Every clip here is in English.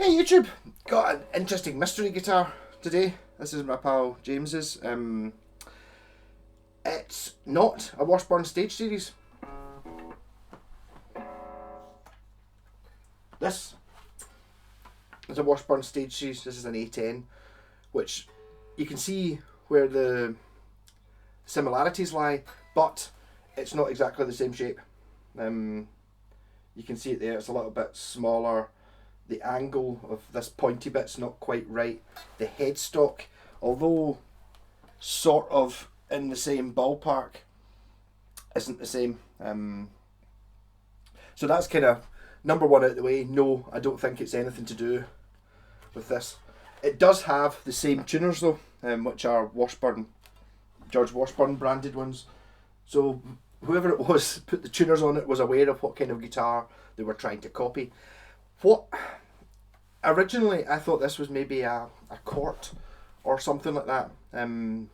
Hey YouTube, got an interesting mystery guitar today. This is my pal James's. It's not a Washburn stage series. This is a Washburn stage series. This is an A10, which you can see where the similarities lie, but it's not exactly the same shape. You can see it there, it's a little bit smaller. The angle of this pointy bit's not quite right. The headstock, although sort of in the same ballpark, isn't the same. So that's kind of number one out of the way. No, I don't think it's anything to do with this. It does have the same tuners though, which are Washburn, George Washburn branded ones. So whoever it was put the tuners on it was aware of what kind of guitar they were trying to copy. What originally I thought this was maybe a court or something like that. Some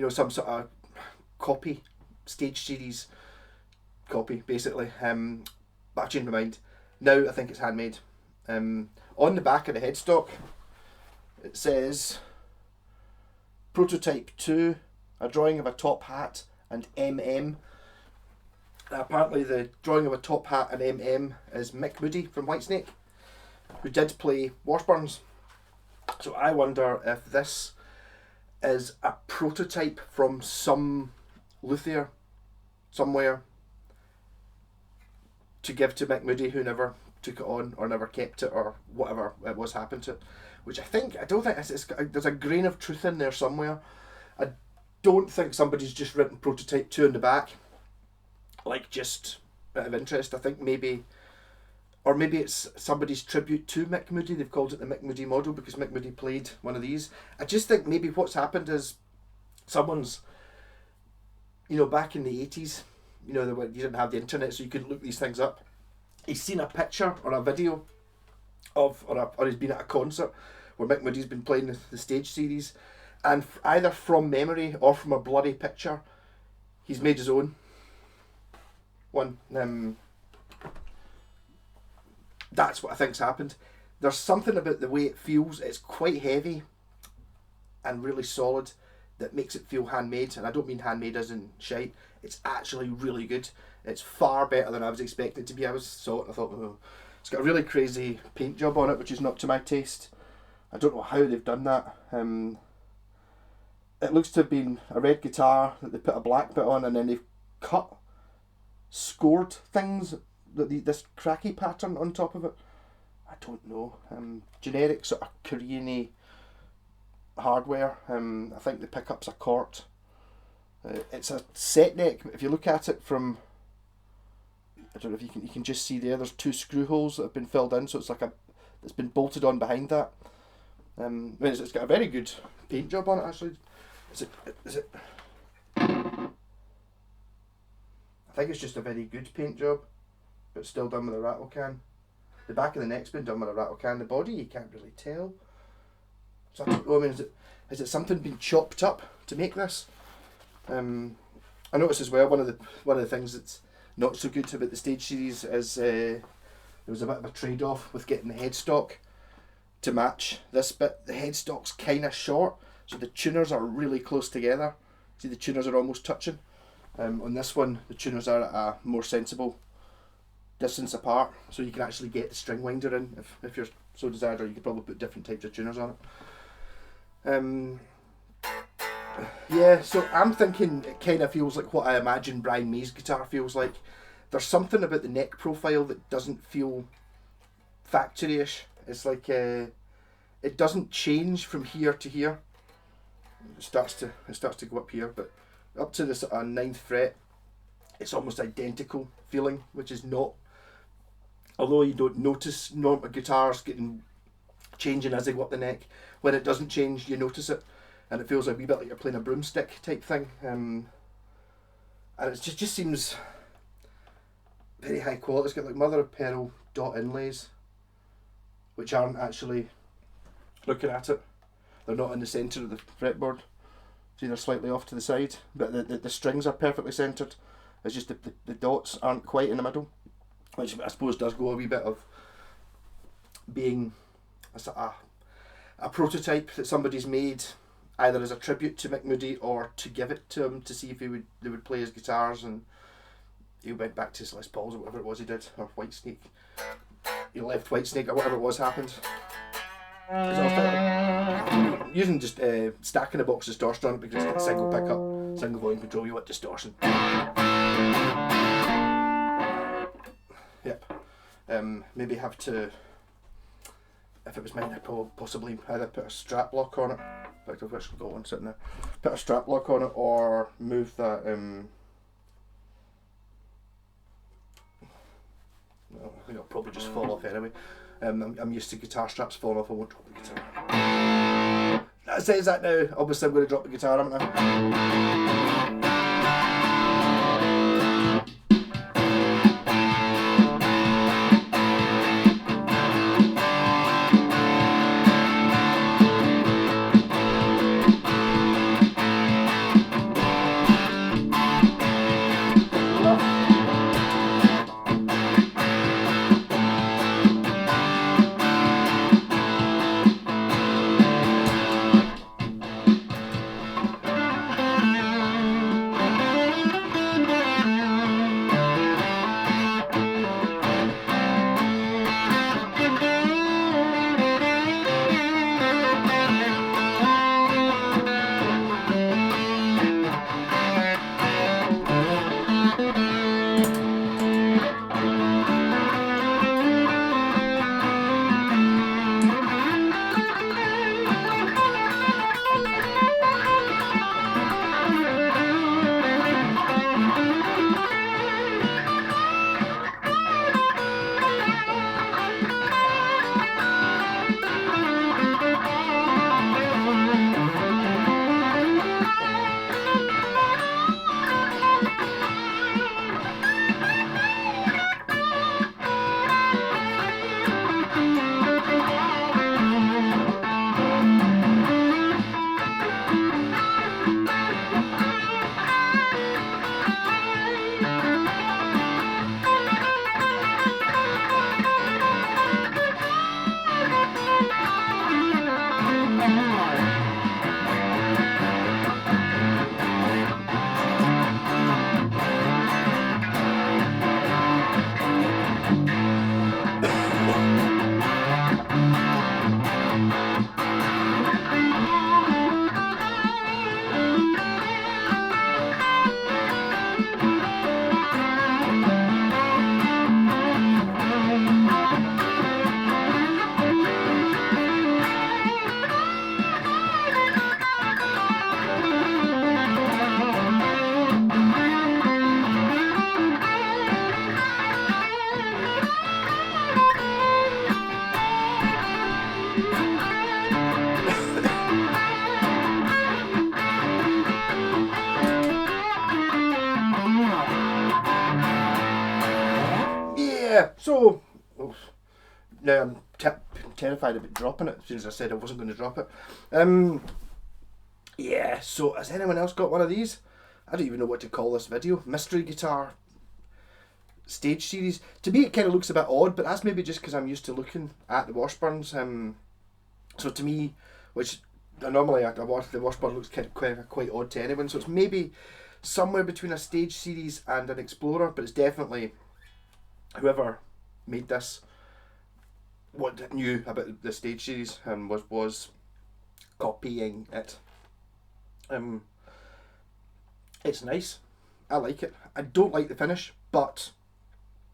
sort of copy, stage series copy basically. But I've changed my mind. Now I think it's handmade. On the back of the headstock it says Prototype 2, a drawing of a top hat and MM. Apparently the drawing of a top hat and MM is Mick Moody from Whitesnake, who did play Washburns. So I wonder if this is a prototype from some luthier somewhere to give to Mick Moody, who never took it on or never kept it or whatever it was happened to it. Which I don't think there's a grain of truth in there somewhere. I don't think somebody's just written Prototype 2 in the back, like just out of interest. I think maybe it's somebody's tribute to Mick Moody. They've called it the Mick Moody model because Mick Moody played one of these. I just think maybe what's happened is someone's, back in the 80s, you didn't have the internet, so you couldn't look these things up. He's seen a picture or a video of, or he's been at a concert where Mick Moody's been playing the stage series, and either from memory or from a bloody picture, he's made his own one. That's what I think's happened. There's something about the way it feels. It's quite heavy and really solid that makes it feel handmade, and I don't mean handmade as in shite. It's actually really good. It's far better than I was expecting it to be. I thought, oh, it's got a really crazy paint job on it, which is not to my taste. I don't know how they've done that. It looks to have been a red guitar that they put a black bit on, and then they've scored things, this cracky pattern on top of it. I don't know. Generic sort of Korean-y hardware. I think the pickup's a Cort. It's a set neck. If you look at it from, I don't know if you can just see there's two screw holes that have been filled in, so it's like it's been bolted on behind that. It's got a very good paint job on it actually. Is it? I think it's just a very good paint job, but still done with a rattle can. The back of the neck's been done with a rattle can. The body you can't really tell. So I don't know. Is it something been chopped up to make this? I noticed as well one of the things that's not so good about the stage series is there was a bit of a trade off with getting the headstock to match this bit. The headstock's kind of short, so the tuners are really close together. See, the tuners are almost touching. On this one, the tuners are at a more sensible distance apart, so you can actually get the string winder in if you're so desired, or you could probably put different types of tuners on it. Yeah, so I'm thinking it kind of feels like what I imagine Brian May's guitar feels like. There's something about the neck profile that doesn't feel factory-ish. It's like it doesn't change from here to here. It starts to go up here, but up to the sort of 9th fret, it's almost identical feeling, which is not. Although you don't notice normal guitars changing as they go up the neck, when it doesn't change, you notice it, and it feels a wee bit like you're playing a broomstick type thing. And it just seems very high quality. It's got like mother of pearl dot inlays, which aren't actually, looking at it, they're not in the centre of the fretboard. See, they're slightly off to the side, but the strings are perfectly centred. It's just the dots aren't quite in the middle, which I suppose does go a wee bit of being a prototype that somebody's made, either as a tribute to Mick Moody or to give it to him to see if they would play his guitars. And he went back to his Les Pauls or whatever it was he did, or Whitesnake. He left Whitesnake or whatever it was happened. Using just stacking a box of distortion on it because it's a single pickup, single volume control, you want distortion. Yep. Maybe have to, if it was mine, I'd possibly either put a strap lock on it. In fact, I've actually got one sitting there. Put a strap lock on it or move that. No, I think it'll probably just fall off anyway. I'm used to guitar straps falling off. I won't drop the guitar. That says that now. Obviously, I'm going to drop the guitar, haven't I? So, now I'm terrified about dropping it, as soon as I said I wasn't going to drop it. Yeah, so has anyone else got one of these? I don't even know what to call this video. Mystery Guitar Stage Series. To me it kind of looks a bit odd, but that's maybe just because I'm used to looking at the Washburns. So to me, which normally the Washburn looks quite odd to anyone, so it's maybe somewhere between a Stage Series and an Explorer, but it's definitely whoever made this what knew about the Stage Series and was copying it. It's nice. I like it. I don't like the finish, but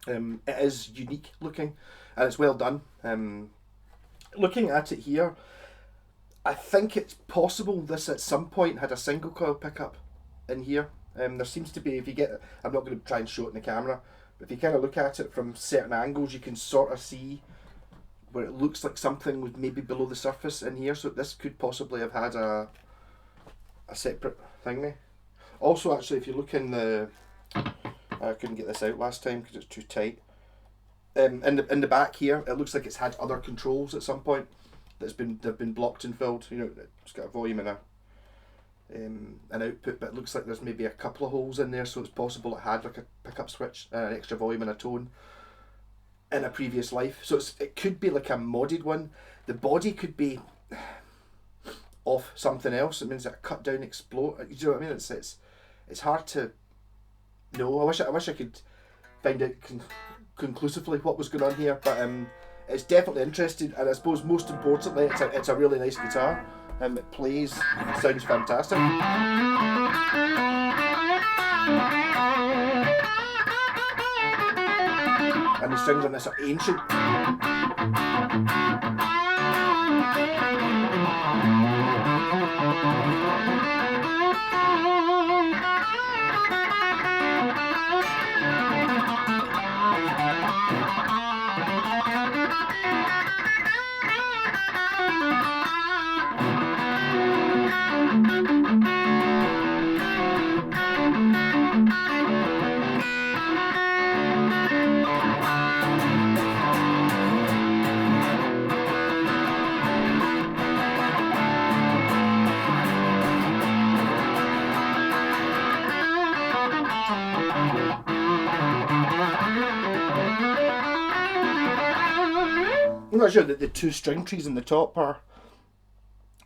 it is unique looking and it's well done. Looking at it here, I think it's possible this at some point had a single coil pickup in here. There seems to be, if you get, I'm not going to try and show it in the camera, but if you kind of look at it from certain angles, you can sort of see where it looks like something was maybe below the surface in here. So this could possibly have had a separate thingy. Also, actually, if you look in the, I couldn't get this out last time because it's too tight. In the back here, it looks like it's had other controls at some point they've been blocked and filled. You know, it's got a volume and an output, but it looks like there's maybe a couple of holes in there, so it's possible it had like a pickup switch, an extra volume and a tone. in a previous life. So it could be like a modded one. The body could be off something else. It means a cut down explode. You know what I mean? It's hard to know. I wish I could find out conclusively what was going on here, but it's definitely interesting, and I suppose most importantly, it's a really nice guitar. It plays, sounds fantastic. And the strings on this are ancient. I'm not sure that the two string trees in the top are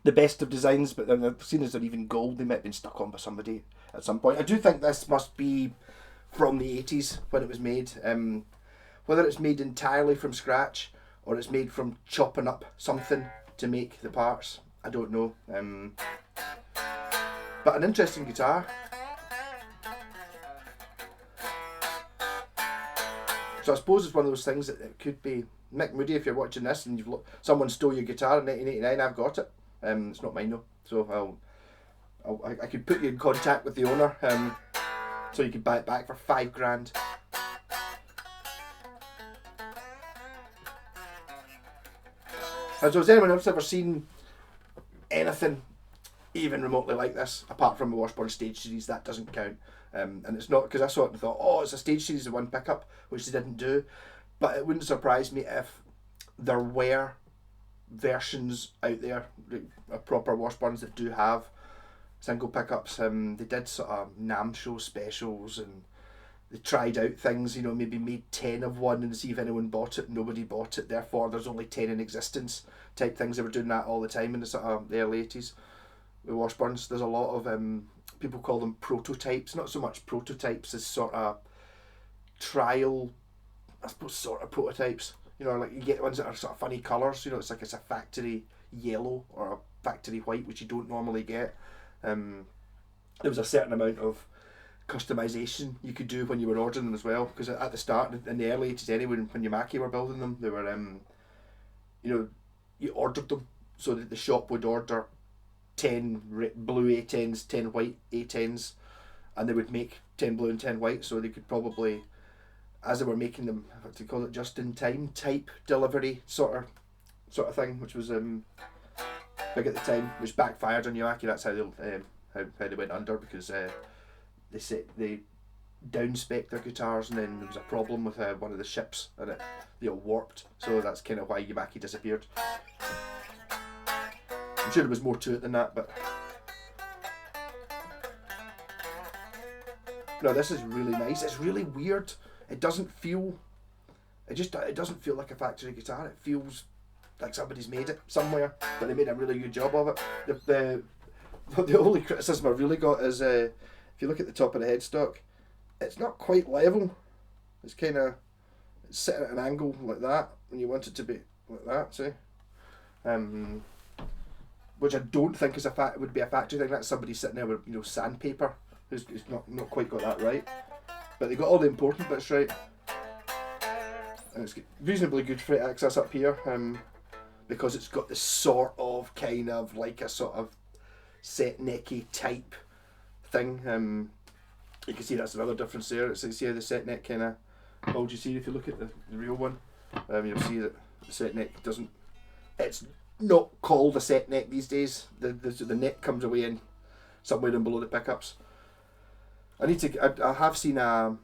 the best of designs, but I've seen as they're even gold. They might have been stuck on by somebody at some point. I do think this must be from the 80s when it was made. Whether it's made entirely from scratch or it's made from chopping up something to make the parts, I don't know. But an interesting guitar. So I suppose it's one of those things that it could be Mick Moody. If you're watching this and someone stole your guitar in 1989, I've got it. It's not mine though, so I could put you in contact with the owner, so you could buy it back for $5,000. And so has anyone else ever seen anything even remotely like this, apart from the Washburn stage series? That doesn't count. And it's not, because I saw it and thought, oh, it's a stage series of one pickup, which they didn't do. But it wouldn't surprise me if there were versions out there, proper Washburns that do have single pickups. They did sort of NAMM show specials, and they tried out things, you know, maybe made 10 of one and see if anyone bought it. Nobody bought it, therefore there's only 10 in existence type things. They were doing that all the time in the sort of the early 80s with Washburns. There's a lot of people call them prototypes, not so much prototypes as sort of trial, I suppose, sort of prototypes. You know, like you get ones that are sort of funny colours, you know, it's like it's a factory yellow or a factory white, which you don't normally get. There was a certain amount of customization you could do when you were ordering them as well, because at the start, in the early 80s anyway, when Yamaki were building them, they were, you know, you ordered them so that the shop would order 10 blue A10s, 10 white A10s, and they would make 10 blue and 10 white, so they could probably, as they were making them, what do you call it, just in time type delivery sort of thing, which was big at the time, which backfired on Yamaki. That's how they went under, because they down-spec'd their guitars, and then there was a problem with one of the ships, and it warped. So that's kind of why Yamaki disappeared. I'm sure there was more to it than that, but no, this is really nice. It's really weird. It doesn't feel like a factory guitar. It feels like somebody's made it somewhere, but they made a really good job of it. The only criticism I've really got is if you look at the top of the headstock, it's not quite level. It's kind of sitting at an angle like that when you want it to be like that, see? Which I don't think is would be a factory thing. That's somebody sitting there with, you know, sandpaper who's not quite got that right. But they got all the important bits right. And it's got reasonably good fret access up here, because it's got this sort of kind of like a sort of set necky type thing. You can see that's another difference there. It's, see how the set neck kind of holds. You see if you look at the real one, you'll see that the set neck doesn't. It's not called a set neck these days. The neck comes away in somewhere in below the pickups. I have seen the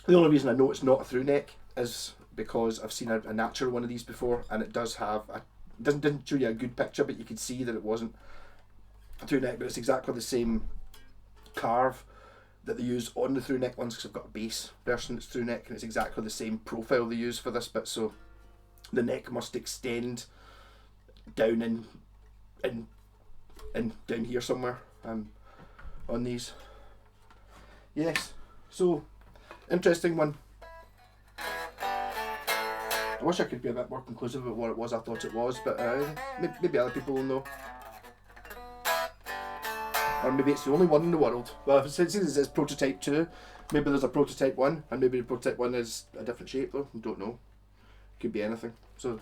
only reason I know it's not a through neck is because I've seen a natural one of these before, and it does have didn't show you a good picture, but you could see that it wasn't a through neck, but it's exactly the same carve that they use on the through neck ones, because I've got a bass version that's through neck and it's exactly the same profile they use for this bit, so the neck must extend down in down here somewhere on these. Yes, so interesting one. I wish I could be a bit more conclusive about what it was I thought it was, but maybe other people will know. Or maybe it's the only one in the world. Well, since it says prototype 2, maybe there's a prototype 1, and maybe the prototype 1 is a different shape though. I don't know. Could be anything. So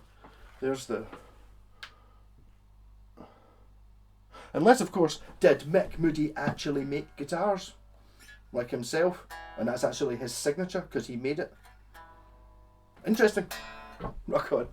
there's the... Unless, of course, did Mick Moody actually make guitars? Like himself? And that's actually his signature, because he made it. Interesting. Rock on.